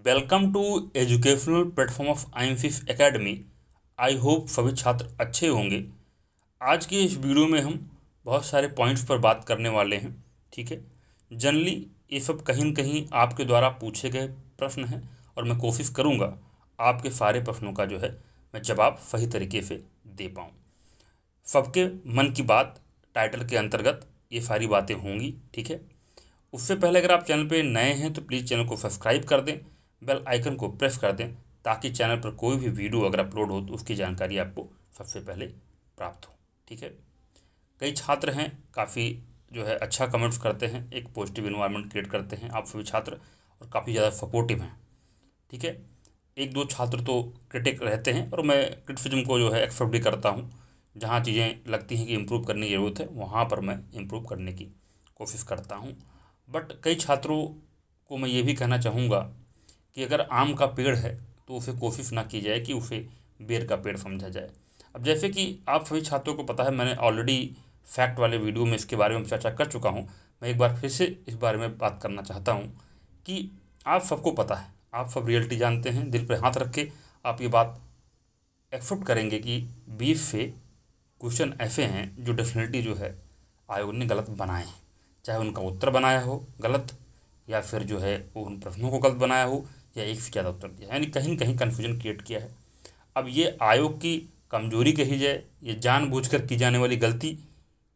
Welcome to educational platform of IMFIF academy. I hope सभी छात्र अच्छे होंगे। आज के इस वीडियो में हम बहुत सारे पॉइंट्स पर बात करने वाले हैं। ठीक है, जनरली ये सब कहीं न कहीं आपके द्वारा पूछे गए प्रश्न हैं और मैं कोशिश करूँगा आपके सारे प्रश्नों का जो है मैं जवाब सही तरीके से दे पाऊँ। सबके मन की बात टाइटल के अंतर्गत ये सारी बातें होंगी। ठीक है, उससे पहले अगर आप चैनल पे नए हैं तो प्लीज़ चैनल को सब्सक्राइब कर दें, बेल आइकन को प्रेस कर दें ताकि चैनल पर कोई भी वीडियो अगर अपलोड हो तो उसकी जानकारी आपको सबसे पहले प्राप्त हो। ठीक है, कई छात्र हैं काफ़ी जो है अच्छा कमेंट्स करते हैं, एक पॉजिटिव इन्वायरमेंट क्रिएट करते हैं आप सभी छात्र और काफ़ी ज़्यादा सपोर्टिव हैं। ठीक है, एक दो छात्र तो क्रिटिक रहते हैं और मैं क्रिटिसिज्म को जो है एक्सेप्ट भी करता हूँ। जहाँ चीज़ें लगती हैं कि इम्प्रूव करने की ज़रूरत है वहाँ पर मैं इम्प्रूव करने की कोशिश करता हूँ। बट कई छात्रों को मैं ये भी कहना चाहूँगा कि अगर आम का पेड़ है तो उसे कोशिश ना की जाए कि उसे बेर का पेड़ समझा जाए। अब जैसे कि आप सभी छात्रों को पता है, मैंने ऑलरेडी फैक्ट वाले वीडियो में इसके बारे में चर्चा कर चुका हूँ। मैं एक बार फिर से इस बारे में बात करना चाहता हूँ कि आप सबको पता है, आप सब रियलिटी जानते हैं। दिल पर हाथ रख के आप ये बात एक्सेप्ट करेंगे कि 20 से क्वेश्चन ऐसे हैं जो डेफिनेटली जो है आयोग ने गलत बनाए हैं, चाहे उनका उत्तर बनाया हो गलत या फिर जो है वो उन प्रश्नों को गलत बनाया हो या एक से ज़्यादा उत्तर दिया, यानी कहीं न कहीं कन्फ्यूजन क्रिएट किया है। अब ये आयोग की कमजोरी कही जाए, ये जानबूझकर की जाने वाली गलती,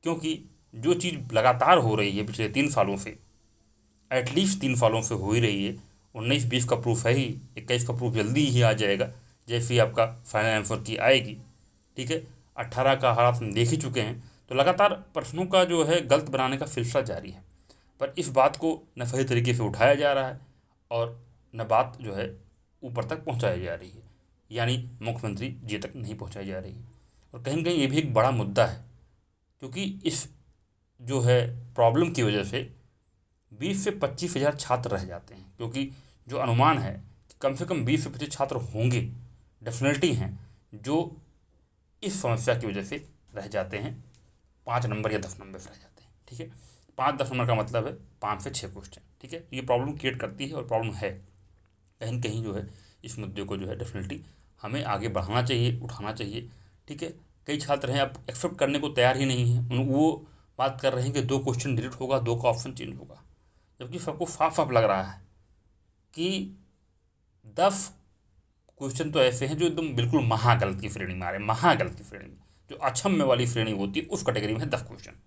क्योंकि जो चीज़ लगातार हो रही है पिछले 3 सालों से, एटलीस्ट 3 सालों से हो ही रही है। 19-20 का प्रूफ है ही, 21 का प्रूफ जल्दी ही आ जाएगा जैसे ही आपका फाइनल आंसर की आएगी। ठीक है, 18 का हालात हम देख ही चुके हैं। तो लगातार प्रश्नों का जो है गलत बनाने का सिलसिला जारी है, पर इस बात को न सही तरीके से उठाया जा रहा है और न बात जो है ऊपर तक पहुंचाई जा रही है, यानी मुख्यमंत्री जी तक नहीं पहुंचाई जा रही है। और कहीं न कहीं ये भी एक बड़ा मुद्दा है, क्योंकि इस जो है प्रॉब्लम की वजह से 20 से 25 हज़ार छात्र रह जाते हैं, क्योंकि जो अनुमान है कि कम से कम 20 से 25 छात्र होंगे, डेफिनेटली हैं, जो इस समस्या की वजह से रह जाते हैं, 5 नंबर या 10 नंबर से रह जाते हैं। ठीक है, 5-10 नंबर का मतलब है 5 से 6 क्वेश्चन। ठीक है, ये प्रॉब्लम क्रिएट करती है और प्रॉब्लम है। कहीं न कहीं जो है इस मुद्दे को जो है डेफिनेटली हमें आगे बढ़ाना चाहिए, उठाना चाहिए। ठीक है, कई छात्र हैं आप एक्सेप्ट करने को तैयार ही नहीं हैं, वो बात कर रहे हैं कि 2 क्वेश्चन डिलीट होगा, 2 का ऑप्शन चेंज होगा, जबकि सबको साफ साफ लग रहा है कि 10 क्वेश्चन तो ऐसे हैं जो एकदम बिल्कुल महागलत की श्रेणी में आ रहे हैं। महागलत की श्रेणी में, जो अक्षम्य वाली श्रेणी होती है उस कैटेगरी में है 10 क्वेश्चन।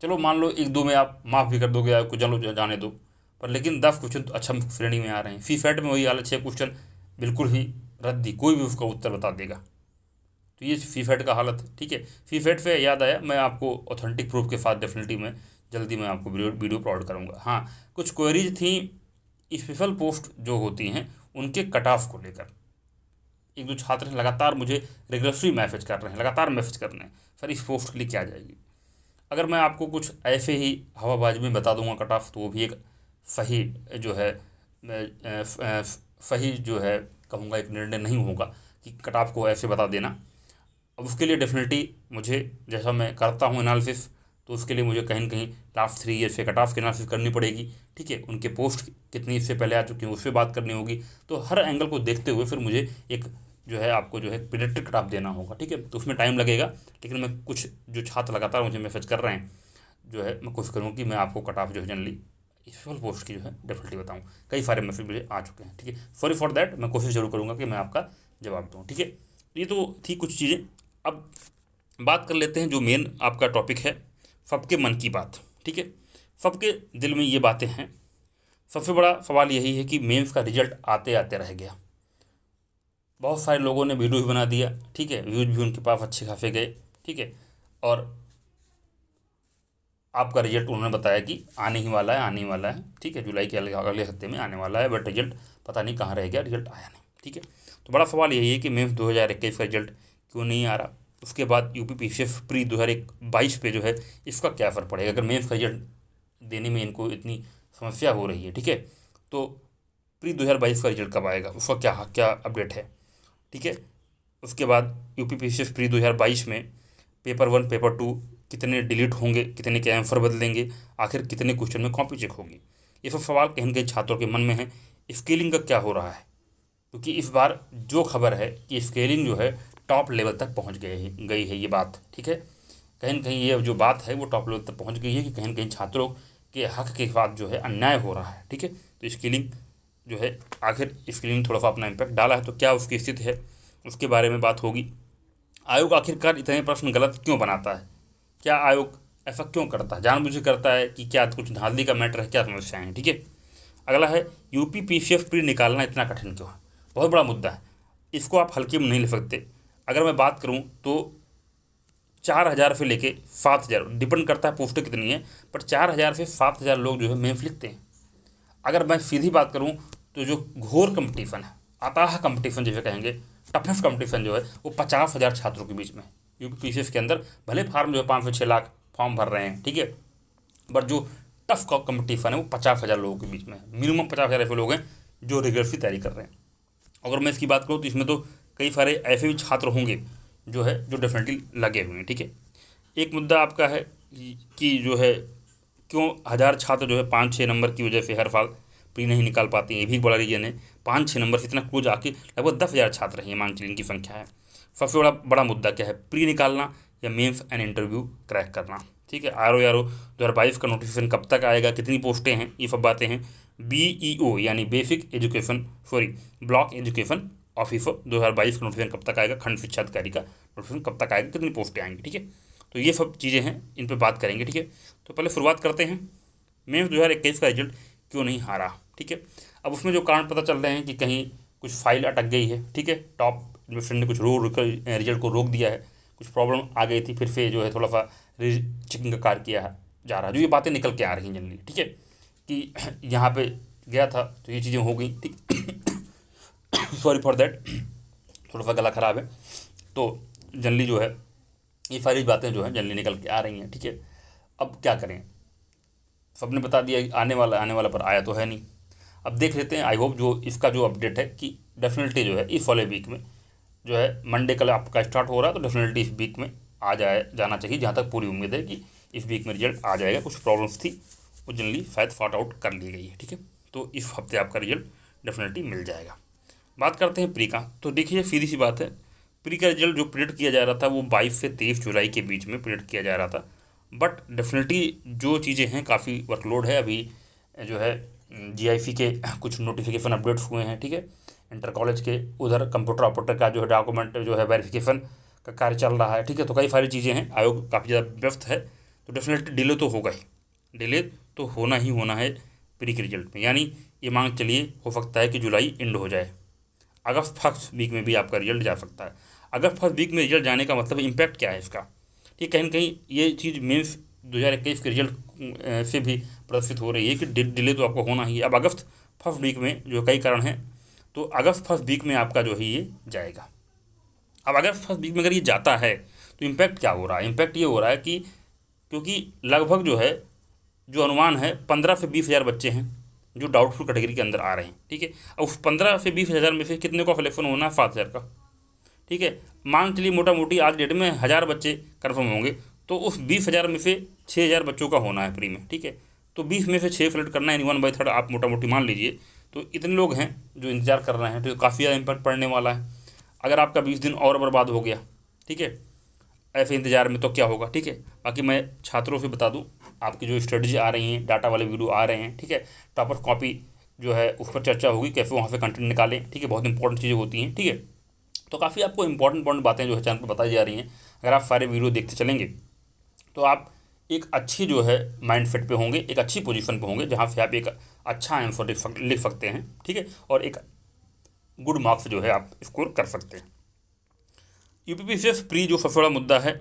चलो मान लो एक दो में आप माफ़ भी कर दोगे, आपको चलो जाने दो, पर लेकिन 10 क्वेश्चन तो अक्षम श्रेणी में आ रहे हैं। फी फैट में वही हालत, 6 क्वेश्चन बिल्कुल ही रद्दी, कोई भी उसका उत्तर बता देगा। तो ये फी फैट का हालत है। ठीक है, फी फैट से याद आया, मैं आपको ऑथेंटिक प्रूफ के साथ डेफिनेटली मैं जल्दी मैं आपको वीडियो प्रोवाइड करूँगा। हाँ, कुछ क्वेरीज थी स्पेशल पोस्ट जो होती हैं उनके कट ऑफ को लेकर। एक दो छात्र लगातार मुझे रेगुलरली मैसेज कर रहे हैं, लगातार मैसेज कर रहे हैं, सर इस पोस्ट के लिए क्या जाएगी। अगर मैं आपको कुछ ऐसे ही हवाबाजी में बता दूंगा कट ऑफ, तो वो भी एक सही जो है सही जो है कहूँगा एक निर्णय नहीं होगा कि कट ऑफ को ऐसे बता देना। अब उसके लिए डेफिनेटली मुझे, जैसा मैं करता हूँ एनालिसिस, तो उसके लिए मुझे कहीं न कहीं लास्ट 3 ईयर से कट ऑफ की एनालिसिस करनी पड़ेगी। ठीक है, उनके पोस्ट कितनी इससे पहले आ चुकी हैं उस पर बात करनी होगी। तो हर एंगल को देखते हुए फिर मुझे एक जो है आपको जो है प्रिडिक्टेड कट ऑफ देना होगा। ठीक है, तो उसमें टाइम लगेगा, लेकिन मैं कुछ जो छात्र लगातार मुझे मैसेज कर रहे हैं, जो है मैं कोशिश करूँगा कि मैं आपको कट ऑफ जो है जनरली स्पेशल पोस्ट की जो है डेफिनेटली बताऊँ। कई सारे मैसेज मुझे आ चुके हैं। ठीक है, सॉरी फॉर दैट, मैं कोशिश जरूर करूँगा कि मैं आपका जवाब दूँ। ठीक है, ये तो थी कुछ चीज़ें। अब बात कर लेते हैं जो मेन आपका टॉपिक है, सबके मन की बात। ठीक है, सबके दिल में ये बातें हैं। सबसे बड़ा सवाल यही है कि मेंस का रिजल्ट आते आते रह गया। बहुत सारे लोगों ने वीडियो भी बना दिया। ठीक है, व्यूज भी उनके पास अच्छे खासे गए। ठीक है, और आपका रिजल्ट उन्होंने बताया कि आने ही वाला है, आने ही वाला है। ठीक है, जुलाई के अगले हफ्ते में आने वाला है, बट रिजल्ट पता नहीं कहाँ रह गया, रिजल्ट आया नहीं। ठीक है, तो बड़ा सवाल यही है कि मेंस 2021 का रिजल्ट क्यों नहीं आ रहा। उसके बाद UPPCF प्री 2022 पे जो है इसका क्या फ़र्क पड़ेगा अगर मेंस का रिजल्ट देने में इनको इतनी समस्या हो रही है। ठीक है, तो प्री 2022 का रिजल्ट कब आएगा, उसका क्या क्या अपडेट है। ठीक है, उसके बाद UPPCF प्री 2022 में पेपर 1 पेपर 2 कितने डिलीट होंगे, कितने के आंसर बदलेंगे, आखिर कितने क्वेश्चन में कॉपी चेक होगी। ये सब सवाल कहीं न कहीं छात्रों के मन में है। स्केलिंग का क्या हो रहा है, क्योंकि इस बार जो खबर है कि स्केलिंग जो है टॉप लेवल तक पहुंच गई है ये बात, ठीक है। कहीं न कहीं ये जो बात है वो टॉप लेवल तक पहुंच गई है कि कहीं न कहीं छात्रों के हक के साथ जो है अन्याय हो रहा है, ठीक है। तो स्केलिंग जो है, आखिर स्केलिंग थोड़ा सा अपना इम्पैक्ट डाला है, तो क्या उसकी स्थिति है उसके बारे में बात होगी। आयोग आखिरकार इतने प्रश्न गलत क्यों बनाता है, क्या आयोग ऐसा क्यों करता है, जानबूझ के करता है कि क्या कुछ धांधली का मैटर है, क्या समस्याएं हैं, ठीक है। अगला है यूपी पीसीएफ प्री निकालना इतना कठिन क्यों है, बहुत बड़ा मुद्दा है, इसको आप हल्के में नहीं ले सकते। अगर मैं बात करूं तो 4,000 से लेके 7,000, डिपेंड करता है पोस्टें कितनी है, पर 4,000 से 7,000 लोग जो है मेंस लिखते हैं। अगर मैं सीधी बात करूं तो जो घोर कंपटीशन है, अताह कंपटीशन जिसे कहेंगे, टफेस्ट कंपटीशन जो है वो 50,000 छात्रों के बीच में है यूपी पीसीएस के अंदर। भले फार्म जो है 5 से 6 लाख फॉर्म भर रहे हैं, ठीक है, बट जो टफ कंपटीशन है वो 50,000 लोगों के बीच में है। मिनिमम 50,000 ऐसे लोग हैं जो रेगुलर की तैयारी कर रहे हैं। अगर मैं इसकी बात करूँ तो इसमें तो कई सारे ऐसे भी छात्र होंगे जो है जो डेफिनेटली लगे हुए हैं, ठीक है। एक मुद्दा आपका है कि जो है क्यों 1,000 छात्र जो है 5-6 नंबर की वजह से हर साल प्री नहीं निकाल पाते हैं, ये भी एक बड़ा रीजन है। 5-6 नंबर से इतना क्लोज आके लगभग 10,000 छात्र हैं, ये मान चलिए इनकी संख्या है। सबसे बड़ा बड़ा मुद्दा क्या है, प्री निकालना या मेंस एंड इंटरव्यू क्रैक करना, ठीक है। RO 2022 का नोटिफिकेशन कब तक आएगा, कितनी पोस्टें हैं, ये सब बातें हैं। BEO यानी basic education sorry block education officer 2022 का नोटिफिकेशन कब तक आएगा, खंड शिक्षा अधिकारी का नोटिफिकेशन कब तक आएगा, कितनी पोस्टें आएंगी, ठीक है। तो ये सब चीज़ें हैं, इन पर बात करेंगे, ठीक है। तो पहले शुरुआत करते हैं मेंस 2021 का रिजल्ट क्यों नहीं आ रहा, ठीक है। अब उसमें जो कारण पता चल रहे हैं कि कहीं कुछ फाइल अटक गई है, ठीक है, टॉप एडमिनिस्ट्रेशन ने कुछ रिजल्ट को रोक दिया है, कुछ प्रॉब्लम आ गई थी, फिर से जो है थोड़ा सा चेकिंग का कार्य किया जा रहा है, जो ये बातें निकल के आ रही हैं जनरली, ठीक है, कि यहाँ पे गया था तो ये चीज़ें हो गई, ठीक। सॉरी फॉर दैट, थोड़ा सा गला ख़राब है, तो जनरली जो है ये सारी बातें जो है जनरली निकल के आ रही हैं, ठीक है। अब क्या करें, सबने बता दिया आने वाला पर आया तो है नहीं। अब देख लेते हैं, आई होप जो इसका जो अपडेट है कि डेफिनेटली जो है इस वाले वीक में जो है मंडे कल आपका स्टार्ट हो रहा है, तो डेफिनेटली इस वीक में जाना चाहिए, जहाँ तक पूरी उम्मीद है कि इस वीक में रिजल्ट आ जाएगा। कुछ प्रॉब्लम्स थी वो जनरली शायद सॉर्ट आउट कर ली गई है, ठीक है, तो इस हफ्ते आपका रिजल्ट डेफिनेटली मिल जाएगा। बात करते हैं प्री का, तो देखिए सीधी सी बात है, प्री का रिजल्ट जो प्रिडिक्ट किया जा रहा था वो 22 से 23 जुलाई के बीच में प्रिडिक्ट किया जा रहा था, बट डेफिनेटली जो चीज़ें हैं काफ़ी वर्कलोड है अभी, जो है GIC के कुछ नोटिफिकेशन अपडेट्स हुए हैं, ठीक है, इंटर कॉलेज के, उधर कंप्यूटर ऑपरेटर का जो है डॉक्यूमेंट जो है वेरिफिकेशन का कार्य चल रहा है, ठीक है, तो कई सारी चीज़ें हैं, आयोग काफ़ी ज़्यादा व्यस्त है, तो डेफिनेटली डिले तो होगा ही, डिले तो होना ही होना है प्री के रिजल्ट में। यानी ये मांग चलिए हो सकता है कि जुलाई एंड हो जाए, अगस्त फर्स्ट वीक में भी आपका रिजल्ट जा सकता है। अगस्त फर्स्ट वीक में रिजल्ट जाने का मतलब इम्पैक्ट क्या है इसका, ठीक, कहीं ना कहीं ये चीज़ मेंस 2021 के रिजल्ट से भी प्रदर्शित हो रही है कि डिले तो आपको होना ही है। अब अगस्त फर्स्ट वीक में जो कई कारण हैं, तो अगस्त फर्स्ट वीक में आपका जो है ये जाएगा। अब अगस्त फर्स्ट वीक में अगर ये जाता है तो इम्पैक्ट क्या हो रहा है, इम्पैक्ट ये हो रहा है कि क्योंकि लगभग जो है जो अनुमान है 15 से 20 हज़ार बच्चे हैं जो डाउटफुल कैटेगरी के अंदर आ रहे हैं, ठीक है। अब उस 15 से 20 हज़ार में से कितने का सिलेक्शन होना है, 7,000 का, ठीक है। मान चलिए मोटा मोटी आज डेट में 1,000 बच्चे कन्फर्म होंगे, तो उस 20,000 में से 6,000 बच्चों का होना है प्री में, ठीक है। तो 20 में से 6 सेलेक्ट करना है, 1/3 आप मोटा मोटी मान लीजिए, तो इतने लोग हैं जो इंतजार कर रहे हैं, तो काफ़ी ज़्यादा इम्पैक्ट पड़ने वाला है। अगर आपका 20 दिन और बर्बाद हो गया, ठीक है, ऐसे इंतजार में, तो क्या होगा, ठीक है। बाकी मैं छात्रों से बता दूं, आपकी जो स्ट्रेटजी आ रही हैं, डाटा वाले वीडियो आ रहे हैं, ठीक है, टॉपर कॉपी जो है उस पर चर्चा होगी, कैसे वहाँ से कंटेंट निकालें, ठीक है, बहुत इंपॉर्टेंट चीज़ें होती हैं, ठीक है। तो काफ़ी आपको इंपॉर्टेंट बातें जो है चैनल पर बताई जा रही हैं, अगर आप सारे वीडियो देखते चलेंगे तो आप एक अच्छी जो है माइंड सेट पे होंगे, एक अच्छी पोजीशन पे होंगे, जहाँ से आप एक अच्छा आंसर लिख सकते हैं, ठीक है, और एक गुड मार्क्स जो है आप स्कोर कर सकते हैं। UPPCS प्री जो सबसे बड़ा मुद्दा है,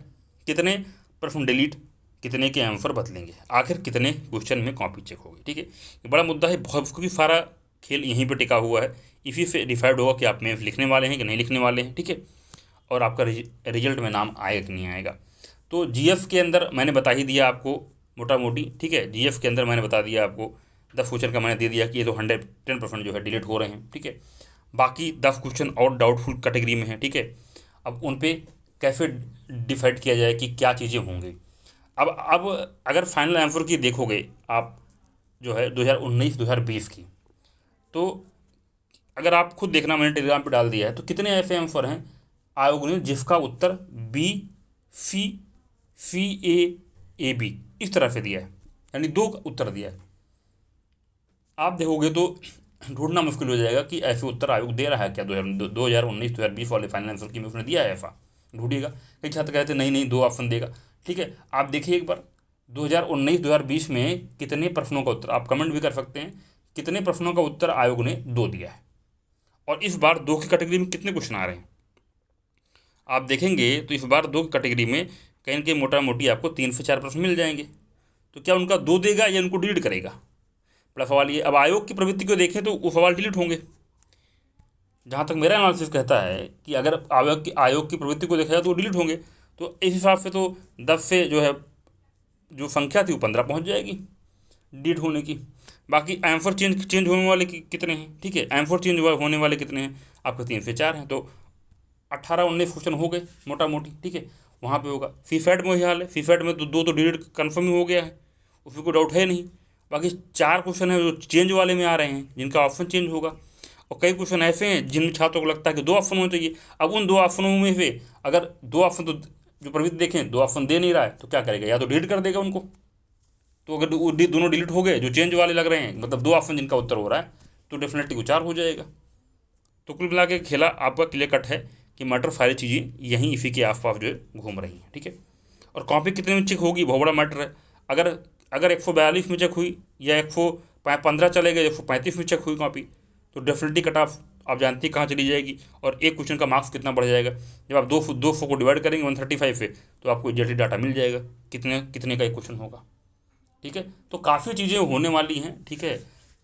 कितने प्रश्न डिलीट, कितने के आंसर बदलेंगे, आखिर कितने क्वेश्चन में कॉपी चेक होगी, ठीक है, ये बड़ा मुद्दा है बहुत, क्योंकि सारा खेल यहीं पर टिका हुआ है, इसी से डिसाइड होगा कि आप मेंस लिखने वाले हैं कि नहीं लिखने वाले हैं, ठीक है, और आपका रिजल्ट में नाम आएगा कि नहीं आएगा। तो GF के अंदर मैंने बता ही दिया आपको मोटा मोटी, ठीक है, GF के अंदर मैंने बता दिया आपको 10 क्वेश्चन का मैंने दे दिया कि ये तो 110% जो है डिलीट हो रहे हैं, ठीक है। बाकी 10 क्वेश्चन और डाउटफुल कैटेगरी में है, ठीक है। अब उन पे कैसे डिसाइड किया जाए कि क्या चीज़ें होंगी। अब अगर फाइनल आंसर की देखोगे आप जो है 2019-2020 की, तो अगर आप खुद देखना, मैंने टेलीग्राम पे डाल दिया है, तो कितने ऐसे आंसर हैं आयोग ने जिसका उत्तर बी, सी ए बी इस तरह से दिया है, यानी दो का उत्तर दिया है। आप देखोगे तो ढूंढना मुश्किल हो जाएगा कि ऐसे उत्तर आयोग दे रहा है क्या 2019 2020 वाले फाइनल आंसर की में उसने दिया है ऐसा। ढूंढिएगा, कई छात्र कहते हैं नहीं नहीं दो ऑप्शन देगा। ठीक है, आप देखिए एक बार 2019 2020 में कितने प्रश्नों का उत्तर, आप कमेंट भी कर सकते हैं, कितने प्रश्नों का उत्तर आयोग ने दो दिया है, और इस बार दो की कैटेगरी में कितने क्वेश्चन आ रहे हैं आप देखेंगे तो इस बार दो की कैटेगरी में कहीं कहीं मोटा मोटी आपको 3 से 4 प्रश्न मिल जाएंगे। तो क्या उनका दो देगा या उनको डिलीट करेगा, बड़ा सवाल ये। अब आयोग की प्रवृत्ति को देखें तो वो सवाल डिलीट होंगे। जहाँ तक मेरा एनालिसिस कहता है कि अगर आयोग की प्रवृत्ति को देखा जाए तो वो डिलीट होंगे, तो इस हिसाब से तो 10 से जो है जो संख्या थी वो 15 पहुँच जाएगी डिलीट होने की। बाकी आंसर चेंज होने वाले कितने हैं, ठीक है, आंसर चेंज होने वाले कितने हैं आपके 3 से 4 हैं, तो 18 19 क्वेश्चन हो गए मोटा मोटी। ठीक है, वहाँ पे होगा। फीफेड में वही हाल है, फीफेड में तो दो तो डिलीट कन्फर्म ही हो गया है, उसमें कोई डाउट है नहीं। बाकी 4 क्वेश्चन है जो चेंज वाले में आ रहे हैं जिनका ऑप्शन चेंज होगा, और कई क्वेश्चन ऐसे हैं जिन छात्रों को लगता है कि दो ऑप्शन होने चाहिए। अब उन दो ऑप्शनों में से अगर दो ऑप्शन तो जो प्रवृत्ति देखें दो ऑप्शन दे नहीं रहा है तो क्या करेगा, या तो डिलीट कर देगा उनको। तो अगर दोनों डिलीट हो गए जो चेंज वाले लग रहे हैं, मतलब दो ऑप्शन जिनका उत्तर हो रहा है, तो डेफिनेटली वो 4 हो जाएगा। तो कुल मिला के खेला आपका क्लियर कट है कि मैटर सारी चीज़ें यहीं इसी के आसपास जो है घूम रही हैं। ठीक है, और कॉपी कितने में चेक होगी बहुत बड़ा मैटर है। अगर अगर 142 में चेक हुई या 115 चले गए, 135 में चेक हुई कॉपी, तो डेफिनेटली कट ऑफ आप जानती कहाँ चली जाएगी, और एक क्वेश्चन का मार्क्स कितना बढ़ जाएगा। जब आप दो सौ को डिवाइड करेंगे 135 से, तो आपको एग्जैक्टली डाटा मिल जाएगा कितने कितने का एक क्वेश्चन होगा। ठीक है, तो काफ़ी चीज़ें होने वाली हैं। ठीक है,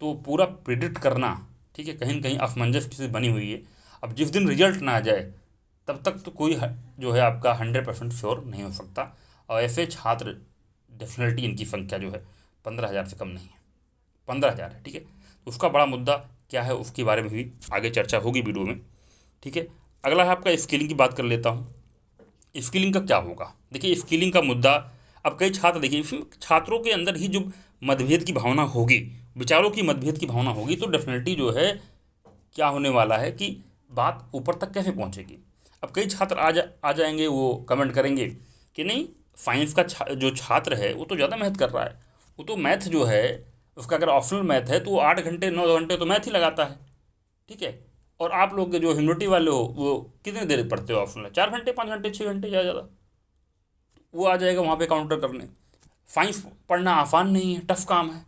तो पूरा प्रिडिक्ट करना, ठीक है, कहीं न कहीं असमंजस की बनी हुई है। अब जिस दिन रिजल्ट ना आ जाए तब तक तो कोई जो है आपका 100% श्योर नहीं हो सकता, और ऐसे छात्र डेफिनेटली इनकी संख्या जो है 15,000 से कम नहीं है, 15,000 है। ठीक है, तो उसका बड़ा मुद्दा क्या है उसके बारे में भी आगे चर्चा होगी वीडियो में। ठीक है, अगला है आपका स्किलिंग की बात कर लेता हूँ। स्किलिंग का क्या होगा, देखिए स्किलिंग का मुद्दा, अब कई छात्र देखिए इसमें छात्रों के अंदर ही जो मतभेद की भावना होगी, विचारों की मतभेद की भावना होगी, तो डेफिनेटली जो है क्या होने वाला है कि बात ऊपर तक कैसे पहुंचेगी। अब कई छात्र आ जाएंगे, वो कमेंट करेंगे कि नहीं साइंस का जो छात्र है वो तो ज़्यादा मेहनत कर रहा है, वो तो मैथ जो है उसका अगर ऑप्शनल मैथ है तो वो 8 घंटे 9 घंटे तो मैथ ही लगाता है। ठीक है, और आप लोग जो ह्यूमनिटी वाले हो वो कितने देर पढ़ते हो ऑप्शनल, 4 घंटे 5 घंटे 6 घंटे ज़्यादा ज़्यादा, वो आ जाएगा वहाँ पे काउंटर करने। साइंस पढ़ना आसान नहीं है, टफ काम है,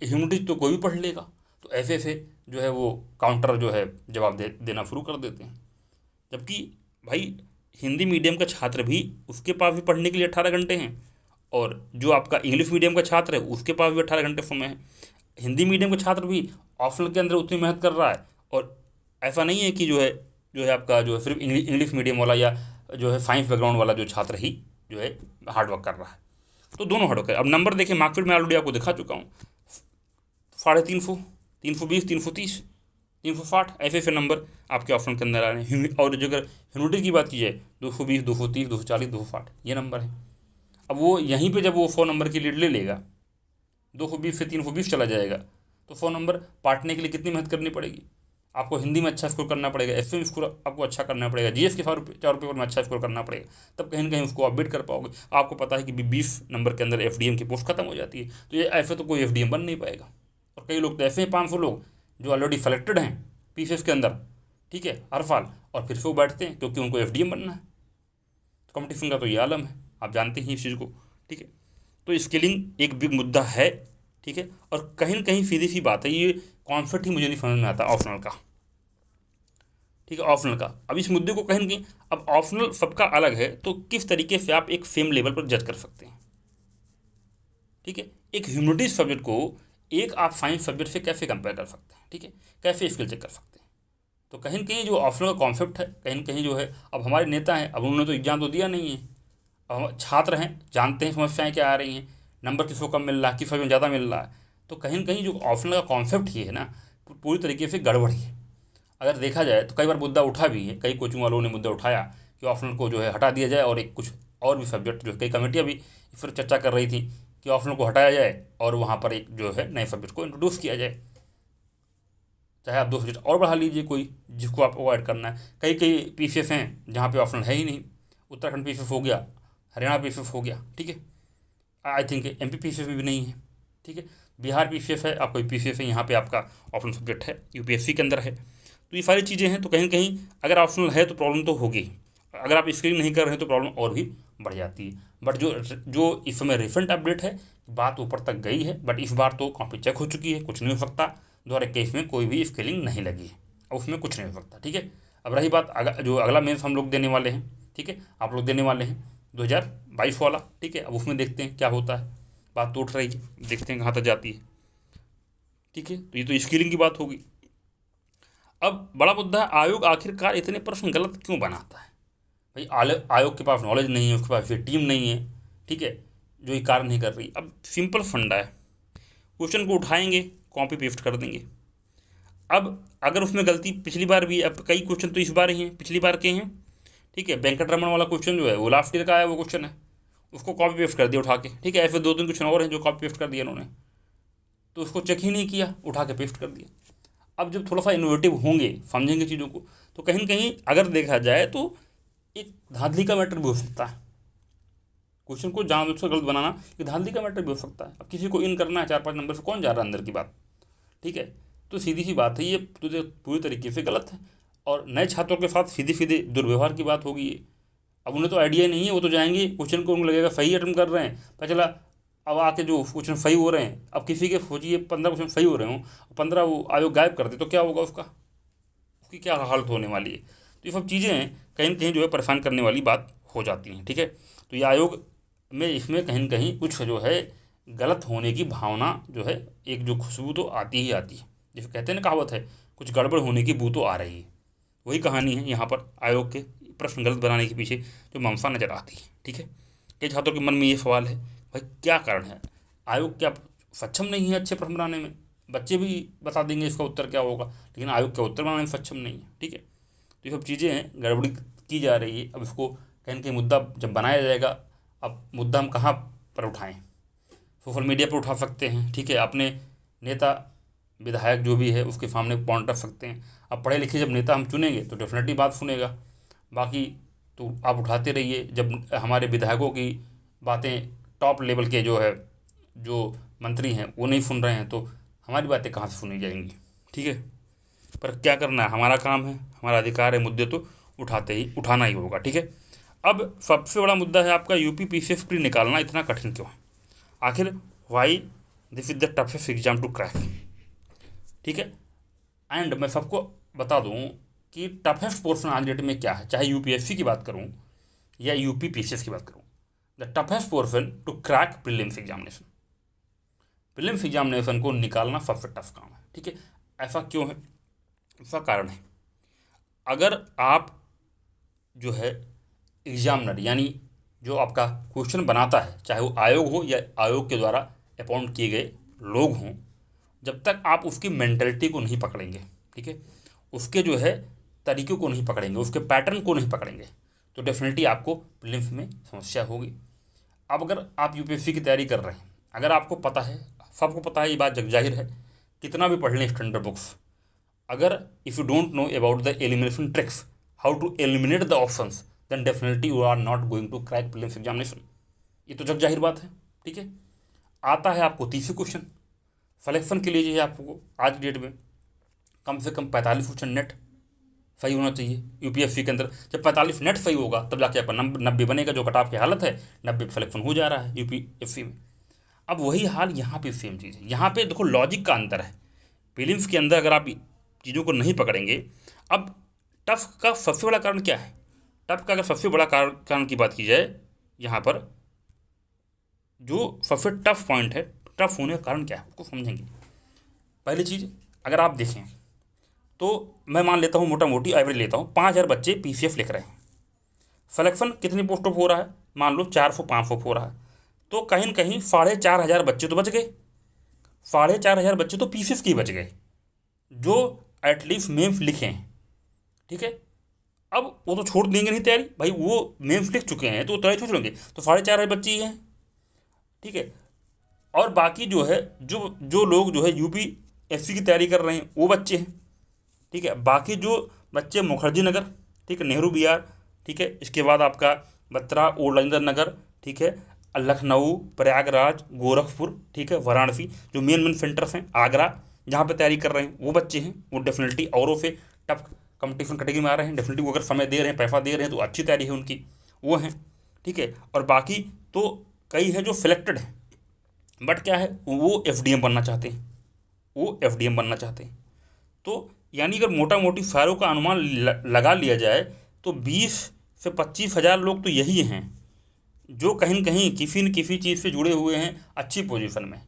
ह्यूमनिटीज तो कोई भी पढ़ लेगा। तो ऐसे ऐसे जो है वो काउंटर जो है जवाब देना शुरू कर देते हैं। जबकि भाई हिंदी मीडियम का छात्र भी उसके पास भी पढ़ने के लिए 18 घंटे हैं, और जो आपका इंग्लिश मीडियम का छात्र है उसके पास भी 18 घंटे समय है। हिंदी मीडियम का छात्र भी ऑप्शनल के अंदर उतनी मेहनत कर रहा है, और ऐसा नहीं है कि जो है आपका जो है सिर्फ इंग्लिश मीडियम वाला या जो है साइंस बैकग्राउंड वाला जो छात्र ही जो है हार्डवर्क कर रहा है। तो दोनों हार्डवर्क है। अब नंबर देखिए, मार्कशीट में ऑलरेडी आपको दिखा चुका हूँ, 350, 320, 330, 360 ऐसे ऐसे नंबर आपके ऑप्शन के अंदर आ रहे हैं। और जो अगर ह्यूमिडिटी की बात की जाए 220, 230, 240, 260 ये नंबर है। अब वो यहीं पे जब वो 100 नंबर की लीड ले लेगा, 220 से 320 चला जाएगा, तो 100 नंबर पाटने के लिए कितनी मेहनत करनी पड़ेगी आपको। हिंदी में अच्छा स्कोर करना पड़ेगा, एफ स्कोर आपको अच्छा करना पड़ेगा, जीएस के 4 पेपर में अच्छा स्कोर करना पड़ेगा, तब कहीं ना कहीं उसको आप बीट कर पाओगे। आपको पता है कि 20 नंबर के अंदर एफडीएम की पोस्ट खत्म हो जाती है, तो ये ऐसे तो कोई एफडीएम बन नहीं पाएगा। और कई लोग तो ऐसे हैं 500 लोग जो ऑलरेडी सेलेक्टेड हैं पीसीएस के अंदर, ठीक है, हर साल, और फिर से वो बैठते हैं क्योंकि उनको एफडीएम बनना है। तो कंपटीशन का तो ये आलम है, आप जानते हैं इस चीज़ को। ठीक है, तो स्किलिंग एक बिग मुद्दा है। ठीक है, और कहीं ना कहीं सीधी सी बात है, ये कॉन्सेप्ट ही मुझे नहीं समझ में आता ऑप्शनल का। ठीक है, ऑप्शनल का, अब इस मुद्दे को कहीं ना कहीं, अब ऑप्शनल सबका अलग है, तो किस तरीके से आप एक सेम लेवल पर जज कर सकते हैं। ठीक है, एक ह्यूमनिटीज सब्जेक्ट को एक आप साइंस सब्जेक्ट से कैसे कंपेयर कर सकते हैं, ठीक है, कैसे स्किल चेक कर सकते हैं। तो कहीं न कहीं जो ऑप्शनल का कॉन्सेप्ट है, कहीं न कहीं जो है, अब हमारे नेता हैं, अब उन्होंने तो एग्जाम तो दिया नहीं है, अब हम छात्र हैं, जानते हैं समस्याएं क्या आ रही हैं, नंबर किसको कम मिल रहा है, किस में ज़्यादा मिल रहा है। तो कहीं न कहीं जो ऑप्शनल का कॉन्सेप्ट ही है ना, पूरी तरीके से गड़बड़ है। अगर देखा जाए तो कई बार मुद्दा उठा भी है, कई कोचिंग वालों ने मुद्दा उठाया कि ऑप्शनल को जो है हटा दिया जाए, और एक कुछ और भी सब्जेक्ट जो कई कमेटियाँ भी इस पर चर्चा कर रही थी कि ऑप्शनल को हटाया जाए और वहाँ पर एक जो है नए सब्जेक्ट को इंट्रोड्यूस किया जाए। चाहे आप 2 सब्जेक्ट और बढ़ा लीजिए कोई जिसको आपको ऐड करना है। कई कई पीसीएफ हैं जहाँ पे ऑप्शनल है ही नहीं। उत्तराखंड पीसीएफ हो गया, हरियाणा पीसीएफ हो गया, ठीक है। आई थिंक एमपी पीसीएफ में भी नहीं है, ठीक है। बिहार पीसीएफ है, आपका पीसीएफ है, यहाँ पे आपका ऑप्शनल सब्जेक्ट है, यूपीएससी के अंदर है। तो ये सारी चीज़ें हैं। तो कहीं कहीं अगर ऑप्शनल है तो प्रॉब्लम तो होगी, अगर आप स्क्रीन नहीं कर रहे हैं तो प्रॉब्लम और भी बढ़ जाती है। बट जो जो इस समय रिसेंट अपडेट है, बात ऊपर तक गई है, बट इस बार तो कॉपी चेक हो चुकी है, कुछ नहीं हो सकता। 2021 में कोई भी स्केलिंग नहीं लगी है, अब उसमें कुछ नहीं हो सकता, ठीक है। अब रही बात जो अगला मेंस हम लोग देने वाले हैं, ठीक है, आप लोग देने वाले हैं 2022 वाला, ठीक है। अब उसमें देखते हैं क्या होता है, बात तो उठ रही है, देखते हैं कहाँ तक जाती है, ठीक है। तो ये तो स्किलिंग की बात होगी। अब बड़ा मुद्दा है, आयोग आखिरकार इतने प्रश्न गलत क्यों बनाता है। भाई आयोग के पास नॉलेज नहीं है, उसके पास फिर टीम नहीं है, ठीक है, जो ये कार्य नहीं कर रही। अब सिंपल फंडा है, क्वेश्चन को उठाएंगे, कॉपी पेस्ट कर देंगे। अब अगर उसमें गलती पिछली बार भी, अब कई क्वेश्चन तो इस बार ही हैं, पिछली बार के हैं, ठीक है। वेंकट रमन वाला क्वेश्चन जो है वो लास्ट ईयर का है, वो क्वेश्चन है, उसको कॉपी पेस्ट कर दिया उठा के, ठीक है। ऐसे 2-3 क्वेश्चन और हैं जो कॉपी पेस्ट कर दिया उन्होंने, तो उसको चेक ही नहीं किया, उठा के पेस्ट कर दिया। अब जब थोड़ा सा इनोवेटिव होंगे, समझेंगे चीज़ों को, तो कहीं न कहीं अगर देखा जाए तो एक धांधली का मैटर भी हो सकता है। क्वेश्चन को जानबूझ कर गलत बनाना एक धांधली का मैटर भी हो सकता है। अब किसी को इन करना है 4-5 नंबर से, कौन जा रहा है अंदर की बात, ठीक है। तो सीधी सी बात है, ये तुझे पूरी तरीके से गलत है। और नए छात्रों के साथ सीधे सीधे दुर्व्यवहार की बात होगी ये। अब उन्हें तो आइडिया नहीं है, वो तो जाएंगे क्वेश्चन को, उनको लगेगा सही अटेम्प्ट कर रहे हैं, पता चला अब आके जो क्वेश्चन सही हो रहे हैं, अब किसी के सोचिए 15 क्वेश्चन सही हो रहे हों, 15 वो आयोग गायब कर दे तो क्या होगा, उसकी क्या हालत होने वाली है। तो ये सब चीज़ें कहीं न कहीं जो है परेशान करने वाली बात हो जाती हैं, ठीक है। तो ये आयोग में इसमें कहीं न कहीं कुछ जो है गलत होने की भावना जो है, एक जो खुशबू तो आती ही आती है। जैसे कहते हैं ना, कहावत है, कुछ गड़बड़ होने की बू तो आ रही है। वही कहानी है यहाँ पर, आयोग के प्रश्न गलत बनाने के पीछे जो मंशा नज़र आती है, ठीक है। कई छात्रों के मन में ये सवाल है, भाई क्या कारण है, आयोग क्या सक्षम नहीं है अच्छे प्रश्न बनाने में। बच्चे भी बता देंगे इसका उत्तर क्या होगा, लेकिन आयोग का उत्तर बनाने में सक्षम नहीं है, ठीक है। तो ये सब चीज़ें हैं, गड़बड़ी की जा रही है। अब इसको कहीं न कहीं मुद्दा जब बनाया जाएगा, अब मुद्दा हम कहाँ पर उठाएं, सोशल मीडिया पर उठा सकते हैं, ठीक है। अपने नेता विधायक जो भी है उसके सामने पॉइंट रख सकते हैं। अब पढ़े लिखे जब नेता हम चुनेंगे तो डेफिनेटली बात सुनेगा, बाकी तो आप उठाते रहिए। जब हमारे विधायकों की बातें टॉप लेवल के जो है, जो मंत्री हैं वो नहीं सुन रहे हैं, तो हमारी बातें कहाँ से सुनी जाएंगी, ठीक है। पर क्या करना है, हमारा काम है, हमारा अधिकार है, मुद्दे तो उठाना ही होगा, ठीक है। अब सबसे बड़ा मुद्दा है आपका, यूपी पीसीएस प्री निकालना इतना कठिन क्यों है, आखिर why this is the toughest exam to crack, ठीक है। एंड मैं सबको बता दूं कि टफेस्ट पोर्शन आज डेट में क्या है, चाहे यूपीएससी की बात करूं या यूपी पीसीएस की बात करूं, the toughest portion to crack prelims examination, prelims examination को निकालना सबसे टफ काम है, ठीक है। ऐसा क्यों है, इसका कारण है, अगर आप जो है एग्जामिनर, यानी जो आपका क्वेश्चन बनाता है, चाहे वो आयोग हो या आयोग के द्वारा अपॉइंट किए गए लोग हों, जब तक आप उसकी मेंटलिटी को नहीं पकड़ेंगे, ठीक है, उसके जो है तरीक़ों को नहीं पकड़ेंगे, उसके पैटर्न को नहीं पकड़ेंगे, तो डेफिनेटली आपको प्रीलिम्स में समस्या होगी। अब अगर आप यूपीएससी की तैयारी कर रहे हैं, अगर आपको पता है, सबको पता है, ये बात जग जाहिर है, कितना भी पढ़ लें स्टैंडर्ड बुक्स, अगर if you don't know about the elimination tricks, how to eliminate the options, then definitely you are not going to crack prelims examination. ये तो जग जाहिर बात है, ठीक है। आता है आपको 30 क्वेश्चन, सिलेक्शन के लिए जो है आपको आज डेट में कम से कम 45 क्वेश्चन नेट सही होना चाहिए यूपीएससी के अंदर। जब 45 नेट सही होगा तब जाके आपका 90 बनेगा, जो कट ऑफ की हालत है 90 सिलेक्शन हो जा रहा है यूपीएससी में। अब वही हाल यहाँ पे सेम चीज़ है, यहाँ पे देखो लॉजिक का अंतर है। प्रीलिम्स के अंदर अगर आप चीज़ों को नहीं पकड़ेंगे, अब टफ का सबसे बड़ा कारण क्या है, टफ का अगर सबसे बड़ा कारण की बात की जाए, यहाँ पर जो सबसे टफ पॉइंट है, टफ होने का कारण क्या है उसको समझेंगे। पहली चीज़, अगर आप देखें तो मैं मान लेता हूँ, मोटा मोटी एवरेज लेता हूँ, 5000 बच्चे पीसीएफ लिख रहे हैं, सिलेक्शन कितनी पोस्टों पर हो रहा है, मान लो 400-500 हो रहा है, तो कहीं न कहीं 4500 बच्चे तो बच गए, 4500 बच्चे तो पीसीएफ के ही बच गए जो एटलीस्ट मेम्स लिखे हैं, ठीक है। अब वो तो छोड़ देंगे नहीं तैयारी, भाई वो मेम्स लिख चुके हैं तो वो तैयारी छोड़ लेंगे, तो 4500 बच्चे ही हैं, ठीक है। और बाकी जो है, जो जो लोग जो है यूपीएससी की तैयारी कर रहे हैं वो बच्चे हैं, ठीक है। बाकी जो बच्चे मुखर्जी नगर, ठीक है, नेहरू विहार, ठीक है, इसके बाद आपका बत्रा ओल्ड राजेंद्र नगर, ठीक है, लखनऊ, प्रयागराज, गोरखपुर, ठीक है, वाराणसी, जो मेन मेन सेंटर्स हैं, आगरा, जहाँ पे तैयारी कर रहे हैं वो बच्चे हैं, वो डेफिनेटली औरों से टफ कंपटीशन कैटेगरी में आ रहे हैं। डेफिनेटली वो अगर समय दे रहे हैं, पैसा दे रहे हैं, तो अच्छी तैयारी है उनकी, वो हैं, ठीक है। और बाकी तो कई हैं जो सिलेक्टेड हैं, बट क्या है, वो एफडीएम बनना चाहते हैं, वो एफडीएम बनना चाहते हैं। तो यानी अगर मोटा मोटी सारों का अनुमान लगा लिया जाए तो 20 से 25 हज़ार लोग तो यही हैं जो कहीं न कहीं किसी न किसी चीज़ से जुड़े हुए हैं अच्छी पोजीशन में,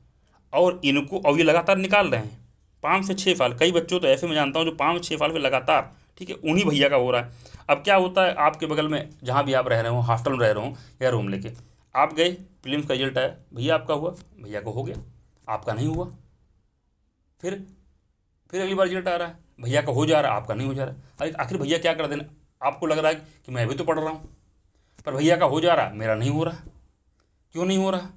और इनको और ये लगातार निकाल रहे हैं 5 से 6 साल। कई बच्चों तो ऐसे मैं जानता हूँ जो 5 6 साल में लगातार, ठीक है, उन्हीं भैया का हो रहा है। अब क्या होता है, आपके बगल में जहाँ भी आप रह रहे हो, हॉस्टल में रह रहे हो या रूम लेके, आप गए, प्रीलिम्स का रिजल्ट आया, भैया आपका हुआ, भैया को हो गया, आपका नहीं हुआ। फिर फिर अगली बार रिजल्ट आ रहा है, भैया का हो जा रहा है, आपका नहीं हो जा रहा है। अरे आखिर भैया क्या कर देना, आपको लग रहा है कि मैं भी तो पढ़ रहा हूँ, पर भैया का हो जा रहा है, मेरा नहीं हो रहा। क्यों नहीं हो रहा?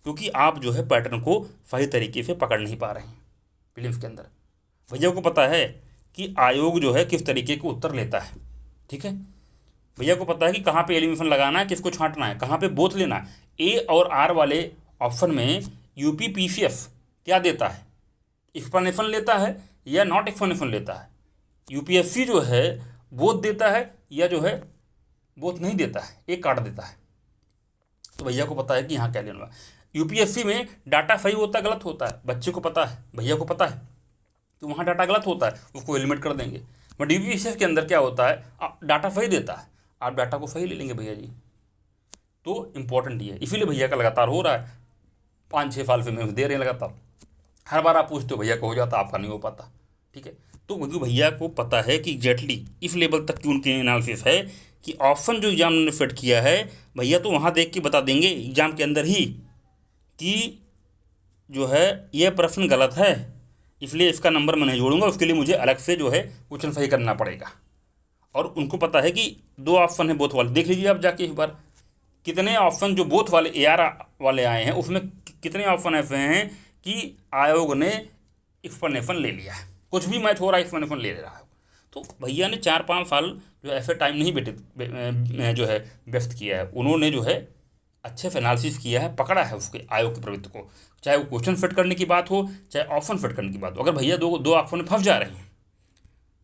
क्योंकि आप जो है पैटर्न को सही तरीके से पकड़ नहीं पा रहे हैं प्रीलिम्स के अंदर। भैया को पता है कि आयोग जो है किस तरीके के उत्तर लेता है, ठीक है, भैया को पता है कि कहाँ पे एलिमिनेशन लगाना है, किसको छांटना है, कहाँ पे बोथ लेना है। ए और आर वाले ऑप्शन में यूपीपीसीएस क्या देता है, एक्सप्लेनेशन लेता है या नॉट एक्सप्लेनेशन लेता है। यूपीएससी जो है बोथ देता है या जो है बोथ नहीं देता है, एक काट देता है। तो भैया को पता है कि यहाँ क्या लेना है। यूपीएससी में डाटा सही होता है, गलत होता है, बच्चे को पता है, भैया को पता है कि वहाँ डाटा गलत होता है, उसको एलिमिनेट कर देंगे। बट यूपीएससी के अंदर क्या होता है, डाटा सही देता है, आप डाटा को सही ले लेंगे भैया जी। तो इम्पोर्टेंट ये है, इसीलिए भैया का लगातार हो रहा है, 5 6 साल से में दे रहे हैं लगातार। हर बार आप पूछते हो भैया को हो जाता, आपका नहीं हो पाता, ठीक है। तो क्योंकि भैया को पता है कि एग्जैक्टली इस लेवल तक की उनकी एनालिसिस है कि ऑप्शन जो एग्जाम ने फिट किया है, भैया तो वहाँ देख के बता देंगे एग्जाम के अंदर ही कि जो है ये प्रश्न गलत है, इसलिए इसका नंबर मैं नहीं जोड़ूंगा, उसके लिए मुझे अलग से जो है क्वेश्चन सही करना पड़ेगा। और उनको पता है कि 2 ऑप्शन है बोथ वाले, देख लीजिए आप जाके एक बार कितने ऑप्शन जो बोथ वाले ए आर वाले आए हैं उसमें कितने ऑप्शन ऐसे हैं कि आयोग ने एक्सप्लेनेशन ले लिया है, कुछ भी मैच हो रहा है एक्सप्लेनेशन ले रहा है। तो भैया ने 4 5 साल जो ऐसे टाइम नहीं जो है व्यस्त किया है, उन्होंने जो है अच्छे से एनालिसिस किया है, पकड़ा है उसके आयोग की प्रवृत्ति को, चाहे वो क्वेश्चन फिट करने की बात हो, चाहे ऑप्शन फिट करने की बात हो। अगर भैया दो दो ऑप्शन में फंस जा रहे हैं,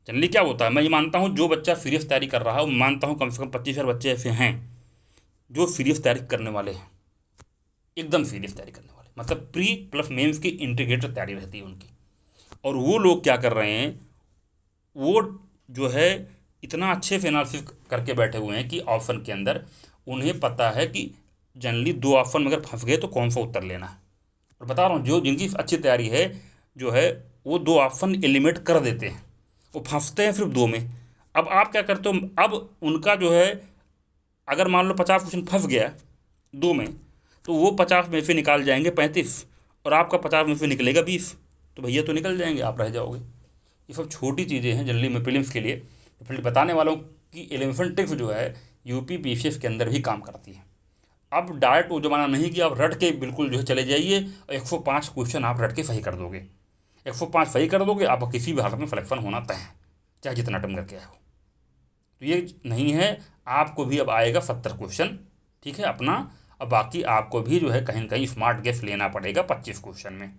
जनरली क्या होता है, मैं ये मानता हूँ जो बच्चा सीरियस तैयारी कर रहा है, मानता हूँ कम से कम 25 हज़ार बच्चे ऐसे हैं जो सीरियस तैयारी करने वाले हैं, एकदम सीरियस तैयारी करने वाले, मतलब प्री प्लस मेंस की इंटीग्रेटेड तैयारी रहती है उनकी। और वो लोग क्या कर रहे हैं, वो जो है इतना अच्छे से एनालिसिस करके बैठे हुए हैं कि ऑप्शन के अंदर उन्हें पता है कि जनरली 2 ऑप्शन में अगर फंस गए तो कौन सा उत्तर लेना है। और बता रहा हूँ जो जिनकी अच्छी तैयारी है जो है वो 2 ऑप्शन एलिमिनेट कर देते हैं, वो फंसते हैं सिर्फ 2 में। अब आप क्या करते हो, अब उनका जो है अगर मान लो 50 क्वेश्चन फंस गया 2 में, तो वो 50 में से निकाल जाएंगे 35 और आपका 50 में से निकलेगा 20, तो भैया तो निकल जाएंगे, आप रह जाओगे। ये सब छोटी चीज़ें हैं जनरली मैं प्रीलिम्स के लिए फिर बताने वाला हूँ कि एलिमिनेशन टिप्स जो है यूपी पीसीएस के अंदर भी काम करती है। अब डायरेक्ट वो जमाना नहीं कि आप रट के बिल्कुल जो है चले जाइए और 105 क्वेश्चन आप रट के सही कर दोगे, 105 सही कर दोगे आप किसी भी हालत में सिलेक्शन होना तय है, चाहे जितना टाइम करके आए हो। तो ये नहीं है, आपको भी अब आएगा 70 क्वेश्चन, ठीक है अपना। अब बाकी आपको भी जो है कहीं ना कहीं स्मार्ट गेस लेना पड़ेगा 25 क्वेश्चन में,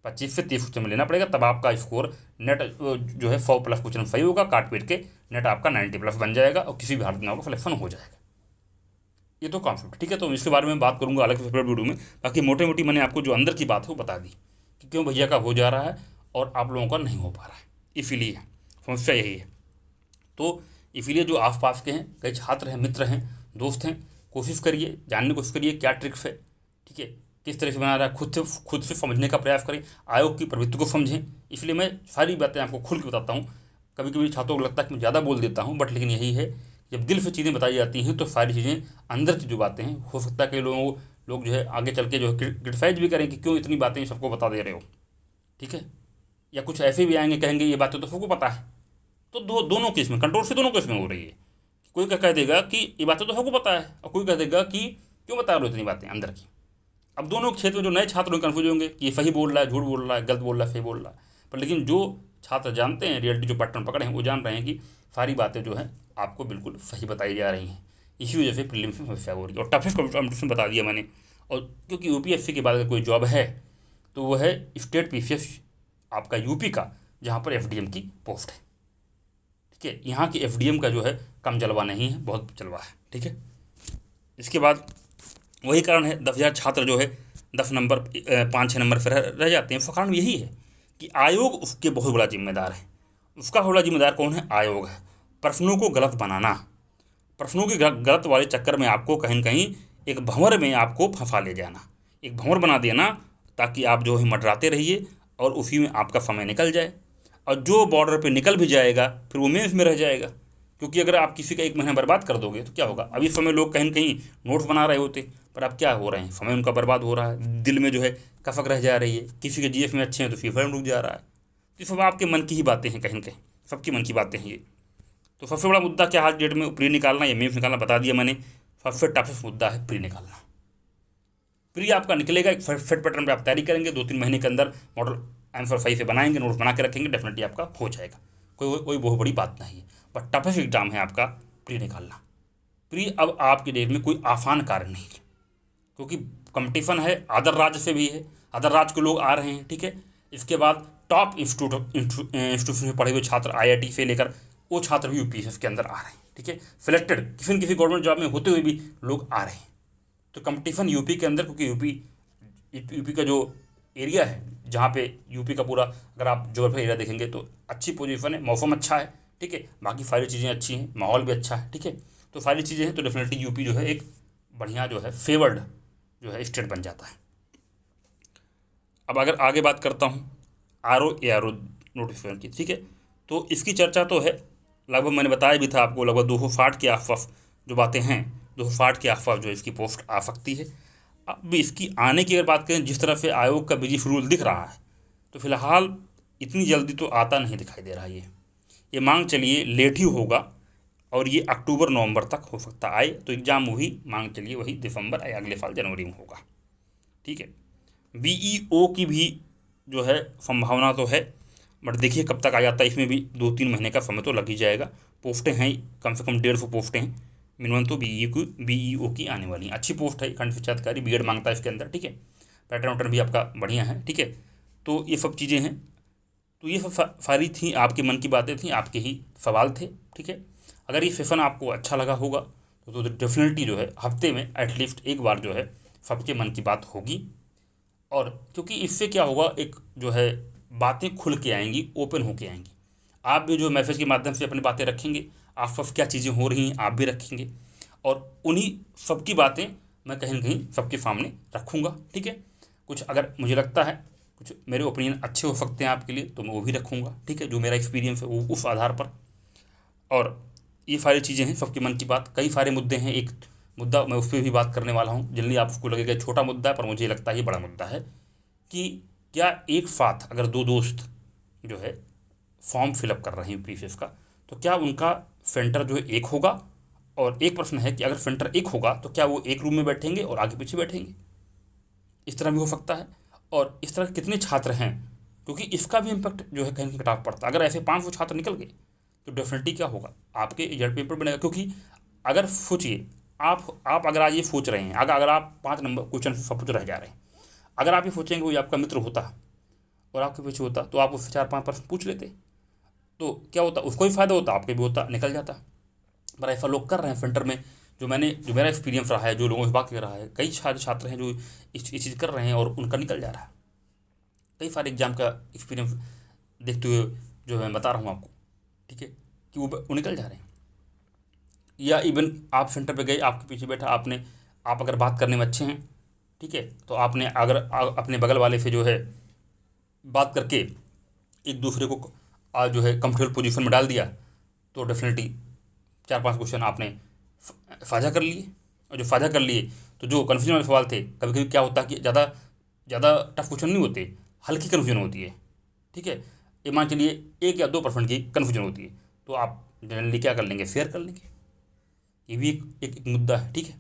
25 से 30 क्वेश्चन में लेना पड़ेगा, तब आपका स्कोर नेट जो है 100+ क्वेश्चन सही होगा, काट पीट के नेट आपका 90+ बन जाएगा और किसी भी हालत में आपका सिलेक्शन हो जाएगा। ये तो कॉन्सेप्ट, ठीक है। तो इसके बारे में बात करूंगा अलग से सेपरेट वीडियो में। बाकी मोटे मोटी मैंने आपको जो अंदर की बात है वो बता दी कि क्यों भैया का हो जा रहा है और आप लोगों का नहीं हो पा रहा है, इसीलिए समस्या यही है। तो इसीलिए जो आसपास के हैं, कई छात्र हैं, मित्र हैं, दोस्त हैं, कोशिश करिए, जानने की कोशिश करिए क्या ट्रिक्स है, ठीक है, किस तरह से बना रहा है, खुद से समझने का प्रयास करें, आयोग की प्रवृत्ति को समझें। इसलिए मैं सारी बातें आपको खुल के बताता हूँ। कभी कभी छात्रों को लगता है कि मैं ज़्यादा बोल देता हूँ, बट लेकिन यही है, जब दिल से चीज़ें बताई जाती हैं तो सारी चीज़ें अंदर की जो बातें हैं, हो सकता है कई लोग जो है आगे चल के जो है क्रिटिसाइज भी करें कि क्यों इतनी बातें सबको बता दे रहे हो, ठीक है। या कुछ ऐसे भी आएंगे कहेंगे ये बातें तो सबको पता है। तो दोनों केस में कंट्रोवर्सी दोनों केस में हो रही है। कोई कह देगा कि ये बातें तो सबको पता है और कोई कह देगा कि क्यों बता रहे हो इतनी बातें अंदर की। अब दोनों क्षेत्र में जो नए छात्र हैं कन्फ्यूज होंगे कि ये सही बोल रहा है, झूठ बोल रहा है, गलत बोल रहा है, सही बोल रहा है। पर लेकिन जो छात्र जानते हैं, रियलिटी जो पैटर्न पकड़े हैं वो जान रहे हैं कि सारी बातें जो हैं आपको बिल्कुल सही बताई जा रही हैं। इसी वजह से प्रीलिम्स में समस्या हो रही है। और टफेस्ट कॉम्पिटिशन बता दिया मैंने। और क्योंकि यूपीएससी के बाद अगर कोई जॉब है तो वो है स्टेट पीसीएस आपका यूपी का, जहाँ पर एफडीएम की पोस्ट है। ठीक है, यहाँ की एफडीएम का जो है कम जलवा नहीं है, बहुत जलवा है। ठीक है, इसके बाद वही कारण है 10,000 छात्र जो है 10 नंबर 5-6 नंबर पर रह जाते हैं। उसका कारण यही है कि आयोग उसके बहुत बड़ा जिम्मेदार है। उसका बड़ा जिम्मेदार कौन है? आयोग है। प्रश्नों को गलत बनाना, प्रश्नों के गलत वाले चक्कर में आपको कहीं न कहीं एक भंवर में आपको फंसा ले जाना, एक भंवर बना देना, ताकि आप जो है मंडराते रहिए और उसी में आपका समय निकल जाए। और जो बॉर्डर पे निकल भी जाएगा फिर वो मेंस में रह जाएगा। क्योंकि अगर आप किसी का 1 महीना बर्बाद कर दोगे तो क्या होगा? अभी समय लोग कहीं न कहीं नोट्स बना रहे होते, पर अब क्या हो रहे हैं, समय उनका बर्बाद हो रहा है, दिल में जो है कसक रह जा रही है। किसी के जीएफ में अच्छे हैं तो फीफर में रुक जा रहा है। तो ये सब आपके मन की ही बातें हैं, कहीं न कहीं सबकी मन की बातें हैं ये। तो सबसे बड़ा मुद्दा क्या आज डेट में, प्री निकालना या मेंस निकालना बता दिया मैंने। सबसे टफेस्ट मुद्दा है प्री निकालना। प्री आपका निकलेगा, एक फिट पैटर्न पे आप तैयारी करेंगे, 2-3 महीने के अंदर मॉडल आंसर सही से बनाएंगे, नोट्स बना के रखेंगे, डेफिनेटली आपका हो जाएगा। कोई बहुत बड़ी बात नहीं है। बट टफेस्ट एग्जाम है आपका प्री निकालना। प्री अब आपके डेट में कोई आसान कार्य नहीं है, क्योंकि कंपटीशन है, अदर राज्य से भी है, अदर राज्य के लोग आ रहे हैं। ठीक है, इसके बाद टॉप इंस्टीट्यूशन में पढ़े हुए छात्र आईआईटी से लेकर वो छात्र भी यूपीएससी के अंदर आ रहे हैं। ठीक है, सिलेक्टेड किसी न किसी गवर्नमेंट जॉब में होते हुए भी लोग आ रहे हैं। तो कंपटीशन यूपी के अंदर, क्योंकि यूपी का जो एरिया है, जहाँ पे यूपी का पूरा अगर आप जोग्राफी एरिया देखेंगे तो अच्छी पोजीशन है, मौसम अच्छा है। ठीक है, बाकी सारी चीज़ें अच्छी हैं, माहौल भी अच्छा है। ठीक है, तो सारी चीज़ें हैं, तो डेफिनेटली यूपी जो है एक बढ़िया जो है फेवर्ड जो है स्टेट बन जाता है। अब अगर आगे बात करता हूँ आर ओ नोटिफिकेशन की। ठीक है, तो इसकी चर्चा तो है, लगभग मैंने बताया भी था आपको, लगभग 260 के आसपास जो बातें हैं, 260 के आसपास जो इसकी पोस्ट आ सकती है। अब इसकी आने की अगर बात करें, जिस तरह से आयोग का बिजी शेड्यूल दिख रहा है, तो फिलहाल इतनी जल्दी तो आता नहीं दिखाई दे रहा है। ये मांग चलिए लेट ही होगा, और ये अक्टूबर नवंबर तक हो सकता आए। तो एग्ज़ाम वही मांग चलिए वही दिसंबर या अगले साल जनवरी में होगा। ठीक है, बीईओ की भी जो है संभावना तो है, बट देखिए कब तक आ जाता है। इसमें भी 2-3 महीने का समय तो लग ही जाएगा। पोस्टें हैं कम से कम 150 पोस्टें हैं मिनिमम, तो बीईओ की आने वाली हैं। अच्छी पोस्ट है, खंड शिक्षा अधिकारी, बीएड मांगता है इसके अंदर। ठीक है, पैटर्न वैटर्न भी आपका बढ़िया है। ठीक है, तो ये सब चीज़ें हैं। तो ये सब सारी थी आपके मन की बातें थी, आपके ही सवाल थे। ठीक है, अगर ये सेशन आपको अच्छा लगा होगा तो डेफिनेटली जो है हफ्ते में एटलीस्ट एक बार जो है सबके मन की बात होगी। और क्योंकि इससे क्या होगा, एक जो है बातें खुल के आएंगी, ओपन होके आएंगी। आप भी जो मैसेज के माध्यम से अपनी बातें रखेंगे, आसपास क्या चीज़ें हो रही हैं आप भी रखेंगे, और उन्हीं सबकी बातें मैं कहीं न कहीं सबके सामने रखूँगा। ठीक है, कुछ अगर मुझे लगता है कुछ मेरे ओपिनियन अच्छे हो सकते हैं आपके लिए तो मैं वो भी रखूँगा। ठीक है, जो मेरा एक्सपीरियंस है वो उस आधार पर। और ये सारी चीज़ें हैं सबके मन की बात। कई सारे मुद्दे हैं, एक मुद्दा मैं उस पर भी बात करने वाला हूँ। जल्दी आपको लगेगा छोटा मुद्दा है, पर मुझे लगता है ये बड़ा मुद्दा है कि क्या एक साथ अगर 2 दोस्त जो है फॉर्म फिलअप कर रहे हैं यूपीएससी का, तो क्या उनका सेंटर जो है एक होगा? और एक प्रश्न है कि अगर सेंटर एक होगा तो क्या वो एक रूम में बैठेंगे और आगे पीछे बैठेंगे? इस तरह भी हो सकता है। और इस तरह कितने छात्र हैं, क्योंकि इसका भी इम्पैक्ट जो है कहीं कटाव पड़ता है। अगर ऐसे 500 छात्र निकल गए तो डेफिनेटली क्या होगा, आपके रिजल्ट पेपर बनेगा। क्योंकि अगर सोचिए आप अगर आज ये सोच रहे हैं, अगर आप 5 नंबर क्वेश्चन से सब कुछ रह जा रहे हैं, अगर आप ये सोचेंगे कोई आपका मित्र होता और आपके पीछे होता तो आप उससे 4-5 प्रश्न पूछ लेते, तो क्या होता, उसको भी फ़ायदा होता, आपके भी होता, निकल जाता। पर ऐसा लोग कर रहे हैं सेंटर में। जो मेरा एक्सपीरियंस रहा है, जो लोगों से बात कर रहा है, कई सारे छात्र हैं जो इस चीज़ कर रहे हैं और उनका निकल जा रहा है। कई सारे एग्जाम का एक्सपीरियंस देखते हुए जो मैं बता रहा हूँ आपको। ठीक है, कि वो निकल जा रहे हैं। या इवन आप सेंटर पे गए, आपके पीछे बैठा, आप अगर बात करने में अच्छे हैं, ठीक है, तो आपने अगर अपने बगल वाले से जो है बात करके एक दूसरे को जो है कंफर्टेबल पोजीशन में डाल दिया, तो डेफिनेटली 4-5 क्वेश्चन आपने साझा कर लिए। और जो साझा कर लिए तो जो कन्फ्यूजन वाले सवाल थे, कभी कभी क्या होता है कि ज़्यादा टफ क्वेश्चन नहीं होते, हल्की कन्फ्यूजन होती है। ठीक है, ये मान चलिए 1 या 2% की कन्फ्यूजन होती है, तो आप जनरली क्या कर लेंगे, शेयर कर लेंगे। ये भी एक मुद्दा है। ठीक है,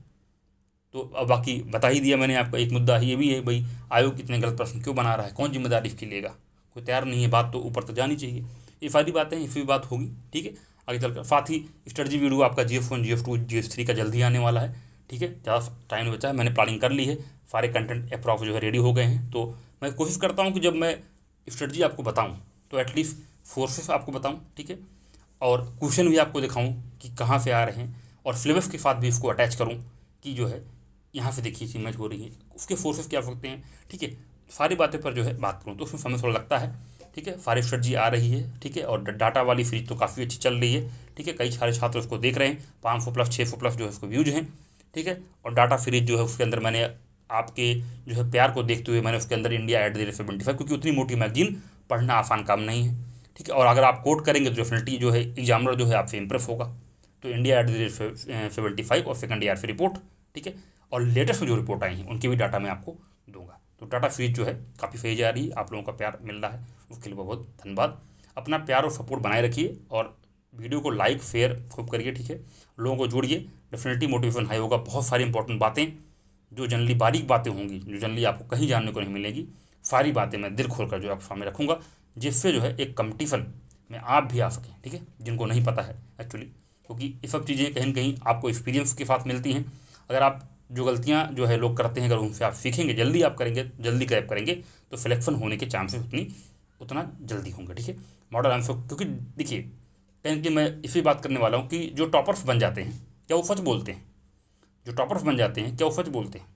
तो अब बाकी बता ही दिया मैंने आपको। एक मुद्दा ये भी है भाई, आयोग इतने गलत प्रश्न क्यों बना रहा है, कौन जिम्मेदारी इसकी लेगा? कोई तैयार नहीं है बात तो ऊपर तक जानी चाहिए। ये सारी बातें इसी बात होगी, ठीक है। आगे चलकर साथ ही स्ट्रेटजी वीडियो आपका GF1 GF2 GS3 का जल्दी आने वाला है, ठीक है। ज़्यादा टाइम नहीं बचा है, मैंने प्लानिंग कर ली है, सारे कंटेंट अप्रॉक्स जो है रेडी हो गए हैं। तो मैं कोशिश करता हूँ कि जब मैं स्ट्रेटजी आपको बताऊँ तो एटलीस्ट फोर्सेस आपको बताऊँ, ठीक है, और क्वेश्चन भी आपको दिखाऊँ कि कहाँ से आ रहे हैं, और सिलेबस के साथ भी इसको अटैच करूँ कि जो है यहाँ से देखिए इमेज हो रही है, उसके फोर्सेस क्या हो सकते हैं, ठीक है। सारी बातें पर जो है बात करूँ तो उसमें समय थोड़ा लगता है, ठीक है। सारी स्ट्रेटजी आ रही है, ठीक है, और डाटा वाली सीरीज तो काफ़ी अच्छी चल रही है, ठीक है। कई सारे छात्र उसको देख रहे हैं, 500+ 600+ जो है उसको व्यूज हैं, ठीक है। और डाटा सीरीज जो है उसके अंदर मैंने आपके जो है प्यार को देखते हुए मैंने उसके अंदर इंडिया @75, क्योंकि उतनी मोटी मैगजीन पढ़ना आसान काम नहीं है, ठीक है। और अगर आप कोट करेंगे तो डेफिनेटली जो है एग्जामिनर जो है आपसे इम्प्रेस होगा। तो इंडिया @75 और सेकंड ईयर की रिपोर्ट, ठीक है, और लेटेस्ट में जो रिपोर्ट आई हैं उनकी भी डाटा मैं आपको दूंगा। तो डाटा सीरीज जो है काफ़ी सही जा रही है, आप लोगों का प्यार मिल रहा है, उसके लिए बहुत बहुत धन्यवाद। अपना प्यार और सपोर्ट बनाए रखिए, और वीडियो को लाइक शेयर खूब करिए, ठीक है। लोगों को जोड़िए, डेफिनेटली मोटिवेशन हाई होगा। बहुत सारी इंपॉर्टेंट बातें जो जनरली बारीक बातें होंगी, जो जनरली आपको कहीं जानने को नहीं मिलेगी, सारी बातें मैं दिल खोल कर जो आपके सामने रखूँगा, जिससे जो है एक कंपटीशन में आप भी आ सकें, ठीक है, जिनको नहीं पता है एक्चुअली। क्योंकि ये सब चीज़ें कहीं ना कहीं आपको एक्सपीरियंस के साथ मिलती हैं। अगर आप जो गलतियाँ जो है लोग करते हैं, अगर उनसे आप सीखेंगे, जल्दी आप करेंगे, जल्दी क्रैप करेंगे, तो सिलेक्शन होने के चांसेस उतना जल्दी होंगे, ठीक है। मॉडल आंसर, क्योंकि देखिए कहीं कि मैं इसी बात करने वाला हूँ कि जो टॉपर्स बन जाते हैं क्या वो सच बोलते हैं? जो टॉपर्स बन जाते हैं क्या वो सच बोलते हैं?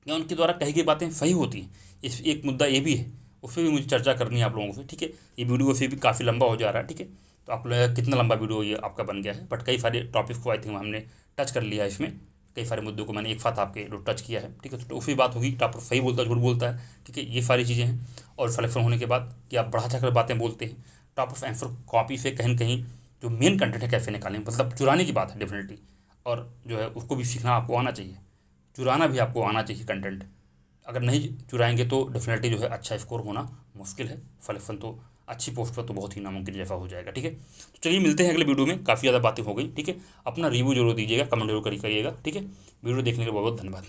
क्या उनके द्वारा कही गई बातें सही होती हैं? इस एक मुद्दा ये भी है, उस पर भी मुझे चर्चा करनी है आप लोगों से, ठीक है। ये वीडियो से भी काफ़ी लंबा हो जा रहा है, ठीक है। तो आप लोग कितना लंबा वीडियो ये आपका बन गया है, बट कई सारे टॉपिक्स को आई थिंक हमने टच कर लिया है इसमें। कई सारे मुद्दों को मैंने एक साथ आपके टच किया है, ठीक है। तो उसी बात होगी, टॉपर सही बोलता है झूठ बोलता है, ठीक है, ये सारी चीज़ें हैं। और सिलेक्शन होने के बाद कि आप बढ़ा चढ़कर बातें बोलते हैं, टॉपर आंसर कॉपी से कहीं न कहीं जो मेन कंटेंट है कैसे निकालें, मतलब चुराने की बात है डेफिनेटली। और जो है उसको भी सीखना आपको आना चाहिए, चुराना भी आपको आना चाहिए कंटेंट। अगर नहीं चुराएंगे तो डेफिनेटली जो है अच्छा स्कोर होना मुश्किल है, सिलेक्शन तो अच्छी पोस्ट पर तो बहुत ही नामुमकिन जैसा हो जाएगा, ठीक है। तो चलिए मिलते हैं अगले वीडियो में, काफ़ी ज़्यादा बातें हो गई, ठीक है। अपना रिव्यू जरूर दीजिएगा, कमेंट जरूर करिएगा, ठीक है। वीडियो देखने के लिए बहुत बहुत धन्यवाद।